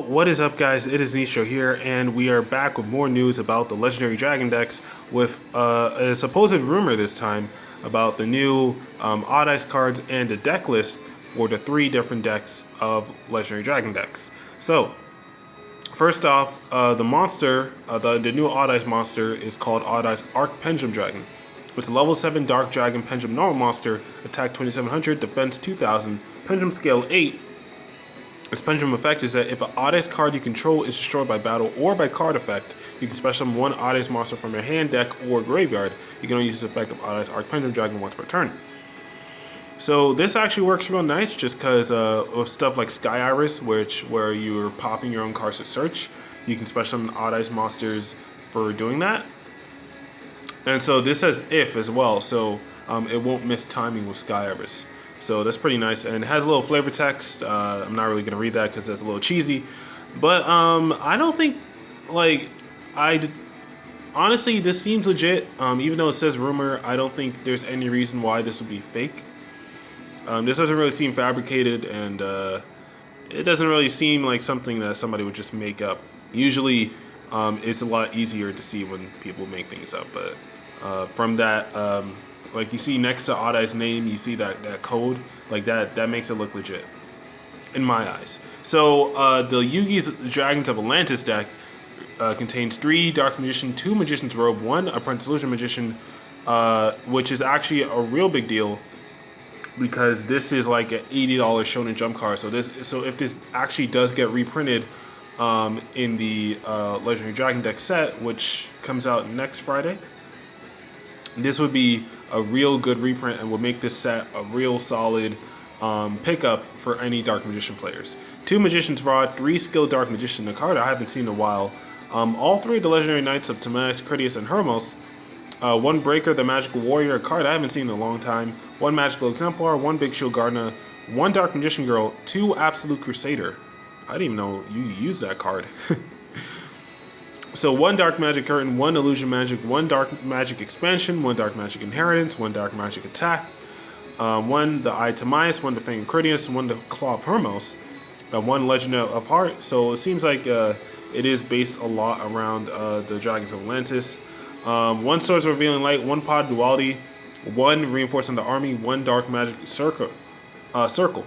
What is up, guys? It is Nistro here, and we are back with more news about the Legendary Dragon decks with a supposed rumor this time about the new Odd Ice cards and the deck list for the 3 different decks of Legendary Dragon decks. So, first off, the monster, the new Odd Ice monster is called Odd Ice Arc Pendulum Dragon. It's a level 7 Dark Dragon Pendulum normal monster, attack 2700, defense 2000, pendulum scale 8. Its pendulum effect is that if an Odd Ice card you control is destroyed by battle or by card effect, you can special summon one Odd Ice monster from your hand, deck, or graveyard. You can only use the effect of Odd Ice Arc Pendulum Dragon once per turn. So this actually works real nice just because of stuff like Sky Iris, where you're popping your own cards to search. You can special summon Odd Ice monsters for doing that. And so this says if as well, so it won't miss timing with Sky Iris. So that's pretty nice, and it has a little flavor text. I'm not really gonna read that because that's a little cheesy, but I don't think honestly this seems legit. Even though it says rumor, I don't think there's any reason why this would be fake. This doesn't really seem fabricated, and it doesn't really seem like something that somebody would just make up. Usually, it's a lot easier to see when people make things up, but from that. Like you see next to Odd Eye's name, you see that code, like that makes it look legit, in my eyes. So the Yugi's Dragons of Atlantis deck contains 3 Dark Magician, 2 Magician's Robe, 1 Apprentice Illusion Magician, which is actually a real big deal because this is like an $80 Shonen Jump card. So if this actually does get reprinted in the Legendary Dragon deck set, which comes out next Friday, this would be a real good reprint and would make this set a real solid pickup for any Dark Magician players. 2 Magician's Rod, 3 Skilled Dark Magician, a card I haven't seen in a while. All 3 of the Legendary Knights of Timaeus, Critias, and Hermos. 1 Breaker, the Magical Warrior, a card I haven't seen in a long time. 1 Magical Exemplar, 1 Big Shield Gardener, 1 Dark Magician Girl, 2 Absolute Crusader. I didn't even know you used that card. So 1 Dark Magic Curtain, 1 Illusion Magic, 1 Dark Magic Expansion, 1 Dark Magic Inheritance, 1 Dark Magic Attack, 1 the Eye Timaeus, 1 the Fang of Critias, 1 the Claw of Hermos, 1 Legend of Heart. So it seems like it is based a lot around the Dragons of Atlantis. 1 Swords of Revealing Light, 1 Pod Duality, 1 Reinforcing the Army, 1 Dark Magic Circle, 1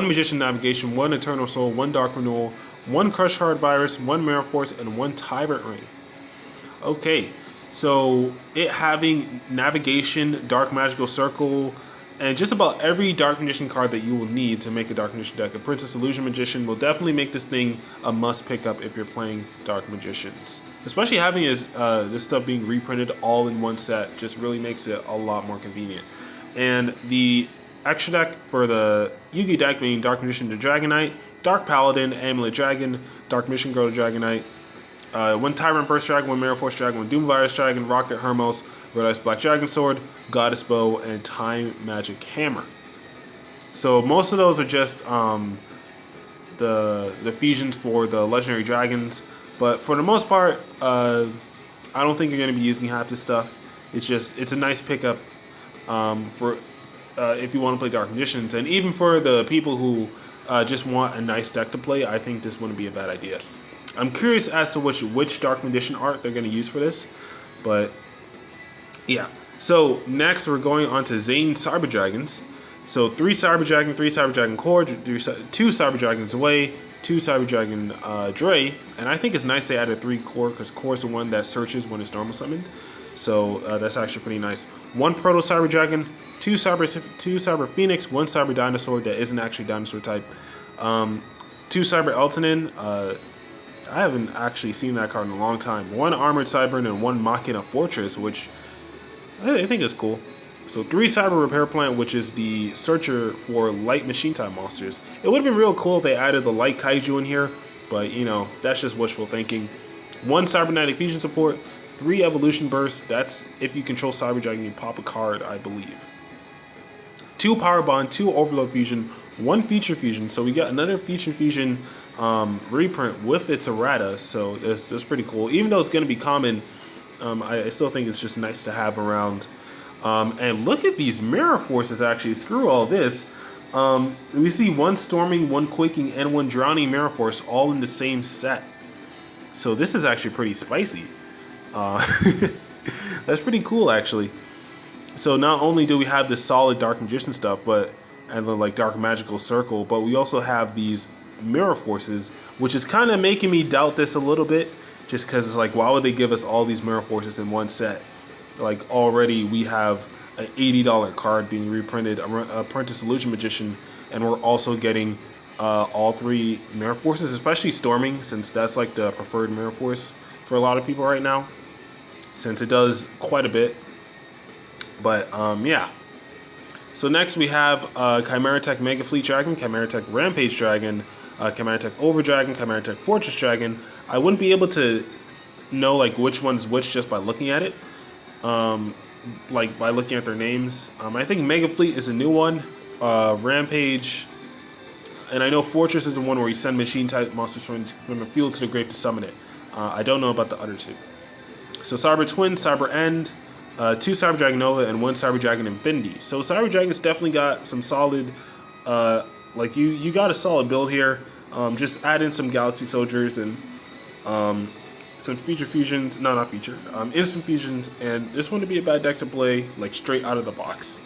Magician Navigation, 1 Eternal Soul, 1 Dark Renewal, 1 Crush Hard Virus, 1 Mirror Force, and 1 Tyrant Ring. Okay, so it having Navigation, Dark Magical Circle, and just about every Dark Magician card that you will need to make a Dark Magician deck. A Princess Illusion Magician will definitely make this thing a must pick up if you're playing Dark Magicians. Especially having this stuff being reprinted all in one set just really makes it a lot more convenient. And the extra deck for the Yugi deck being Dark Magician to Dragon Knight, Dark Paladin, Amulet Dragon, Dark Mission Girl to Dragon Knight, 1 Tyrant Burst Dragon, 1 Mirror Force Dragon, 1 Doom Virus Dragon, Rocket Hermos, Red Ice Black Dragon Sword, Goddess Bow, and Time Magic Hammer. So most of those are just the fusions for the Legendary Dragons, but for the most part, I don't think you're going to be using half this stuff. It's a nice pickup for if you want to play Dark Magicians, and even for the people who just want a nice deck to play, I think this wouldn't be a bad idea. I'm curious as to which Dark Magician art they're going to use for this, but yeah. So next we're going on to Zane Cyber Dragons. So 3 Cyber Dragon, 3 Cyber Dragon Core, 2 Cyber Dragons Away, 2 Cyber Dragon Dre, and I think it's nice they added 3 Core because Core is the one that searches when it's normal summoned. So that's actually pretty nice. 1 Proto Cyber Dragon, 2 Cyber Phoenix, 1 Cyber Dinosaur that isn't actually dinosaur type, 2 Cyber Eltonin. I haven't actually seen that card in a long time. 1 Armored Cyber and 1 Machina Fortress, which I think is cool. So 3 Cyber Repair Plant, which is the searcher for light machine type monsters. It would have been real cool if they added the light kaiju in here, but you know, that's just wishful thinking. 1 Cybernetic Fusion Support, 3 Evolution Burst. That's if you control Cyber Dragon, you pop a card, I believe. 2 Power Bond, 2 Overload Fusion, 1 Feature Fusion. So we got another Feature Fusion reprint with its errata. So that's pretty cool. Even though it's going to be common, I still think it's just nice to have around. And look at these Mirror Forces actually. Screw all this. We see one Storming, one Quaking, and one Drowning Mirror Force all in the same set. So this is actually pretty spicy. Uh, that's pretty cool, actually. So not only do we have this solid Dark Magician stuff, but and the like Dark Magical Circle, but we also have these Mirror Forces, which is kind of making me doubt this a little bit, just because it's like, why would they give us all these Mirror Forces in one set? Like already we have an $80 card being reprinted, Apprentice Illusion Magician, and we're also getting all three Mirror Forces, especially Storming, since that's like the preferred Mirror Force for a lot of people right now, since it does quite a bit. But yeah. So next we have Chimera Tech Mega Fleet Dragon, Chimera Tech Rampage Dragon, Chimera Tech Over Dragon, Chimera Tech Fortress Dragon. I wouldn't be able to know like which one's which just by looking at it, like by looking at their names. I think Mega Fleet is a new one, Rampage, and I know Fortress is the one where you send machine type monsters from the field to the grave to summon it. I don't know about the other two. So Cyber Twin, Cyber End, 2 Cyber Dragon Nova, and 1 Cyber Dragon Infinity. So Cyber Dragon's definitely got some solid, like you got a solid build here. Just add in some Galaxy Soldiers and some feature fusions, no, not feature, instant fusions, and this wouldn't be a bad deck to play like straight out of the box.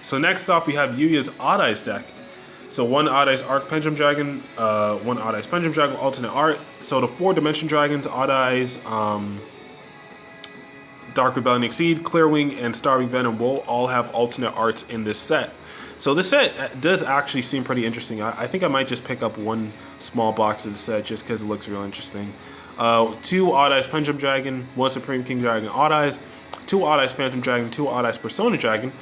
So next off we have Yuya's Odd Eyes deck. So 1 Odd Eyes Arc Pendulum Dragon, 1 Odd Eyes Pendulum Dragon alternate art. So the 4 Dimension Dragons, Odd Eyes, Dark Rebellion Exceed, Clearwing, and Starving Venom will all have alternate arts in this set. So this set does actually seem pretty interesting. I think I might just pick up 1 small box of the set just because it looks real interesting. 2 Odd Eyes Pendulum Dragon, 1 Supreme King Dragon Odd Eyes, 2 Odd Eyes Phantom Dragon, 2 Odd Eyes Persona Dragon.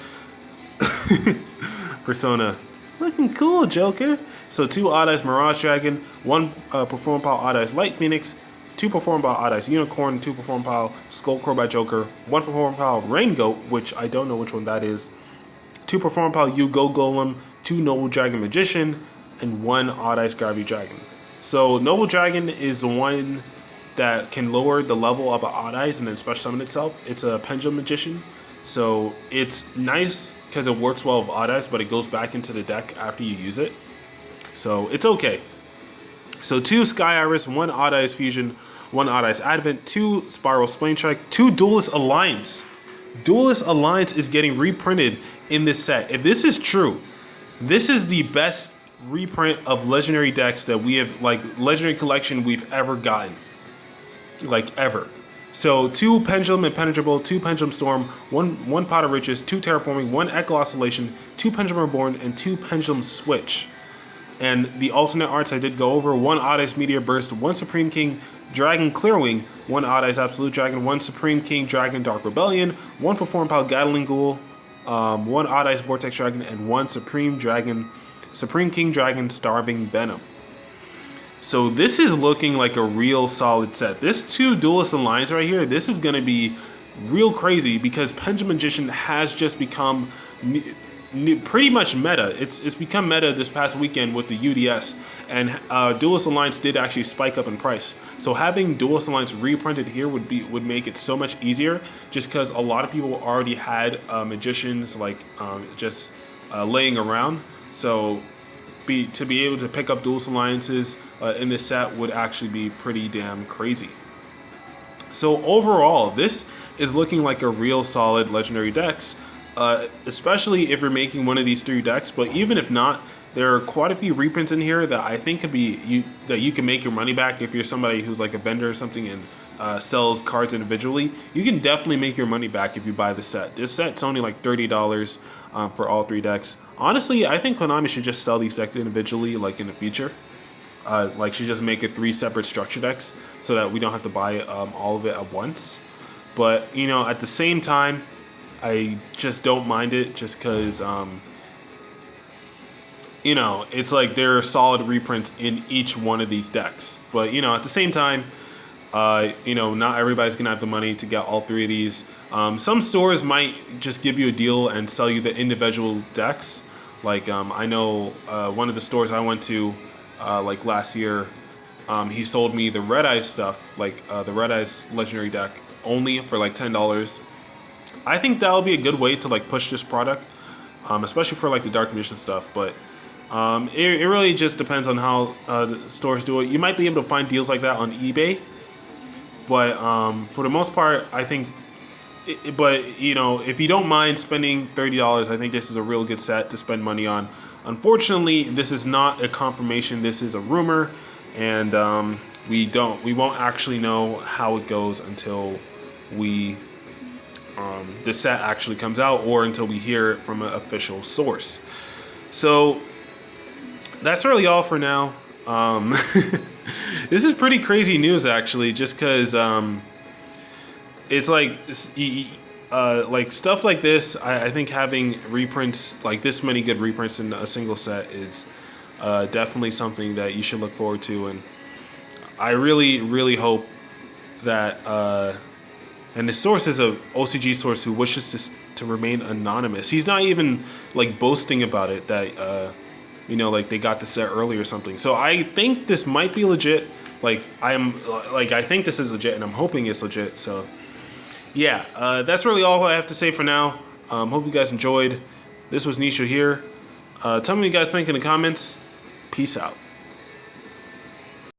Persona. Looking cool, Joker. So 2 Odd Eyes Mirage Dragon, 1 Perform Pile Odd Eyes Light Phoenix, 2 Perform Pile Odd Eyes Unicorn, 2 Perform Pile Skullcrow by Joker, 1 Perform Pile Rain Goat, which I don't know which one that is, 2 Perform Pile Yu Go Golem, 2 Noble Dragon Magician, and 1 Odd Eyes Gravity Dragon. So Noble Dragon is the one that can lower the level of an Odd Eyes and then special summon itself. It's a Pendulum Magician, so it's nice because it works well with Odd Eyes, but it goes back into the deck after you use it. So it's okay. So 2 Sky Iris, 1 Odd Eyes Fusion, 1 Odd Eyes Advent, 2 Spiral Splane Strike, 2 Duelist Alliance. Duelist Alliance is getting reprinted in this set. If this is true, this is the best reprint of Legendary decks that we have, like Legendary Collection we've ever gotten. Like ever. So 2 Pendulum Impenetrable, 2 Pendulum Storm, 1 Pot of Riches, 2 Terraforming, 1 Echo Oscillation, 2 Pendulum Reborn, and 2 Pendulum Switch. And the alternate arts I did go over: 1 Odd Eyes Meteor Burst, 1 Supreme King Dragon Clearwing, 1 Odd Eyes Absolute Dragon, 1 Supreme King Dragon Dark Rebellion, 1 Perform Pile Gatling Ghoul, 1 Odd Eyes Vortex Dragon, and 1 Supreme King Dragon Starving Venom. So this is looking like a real solid set. This 2 Duelist Alliance right here, this is going to be real crazy because Pendulum Magician has just become pretty much meta. It's become meta this past weekend with the UDS, and Duelist Alliance did actually spike up in price. So having Duelist Alliance reprinted here would make it so much easier, just because a lot of people already had magicians like just laying around. So to be able to pick up Duelist Alliances in this set would actually be pretty damn crazy. So overall, this is looking like a real solid Legendary decks. Especially if you're making one of these 3 decks, but even if not, there are quite a few reprints in here that I think could be that you can make your money back if you're somebody who's like a vendor or something and sells cards individually. You can definitely make your money back if you buy the set. This set's only like $30 for all 3 decks. Honestly, I think Konami should just sell these decks individually, like in the future. Like should just make it 3 separate structure decks so that we don't have to buy all of it at once. But you know, at the same time, I just don't mind it just because, you know, it's like there are solid reprints in each one of these decks. But, you know, at the same time, you know, not everybody's going to have the money to get all 3 of these. Some stores might just give you a deal and sell you the individual decks. Like, I know one of the stores I went to, like last year, he sold me the Red Eyes stuff, like the Red Eyes Legendary deck, only for like $10. I think that'll be a good way to like push this product, especially for like the Dark Magician stuff. But It really just depends on how the stores do it. You might be able to find deals like that on eBay, but for the most part, I think. But you know, if you don't mind spending $30, I think this is a real good set to spend money on. Unfortunately, this is not a confirmation. This is a rumor, and we won't actually know how it goes until the set actually comes out, or until we hear it from an official source. So that's really all for now. This is pretty crazy news, actually, just because it's like stuff like this. I think having reprints, like this many good reprints in a single set, is definitely something that you should look forward to. And I really hope that and the source is a OCG source who wishes to remain anonymous. He's not even like boasting about it that you know, like they got the set early or something. So I think this might be legit. I think this is legit, and I'm hoping it's legit. So yeah, that's really all I have to say for now. Hope you guys enjoyed. This was Nisha here. Tell me what you guys think in the comments. Peace out.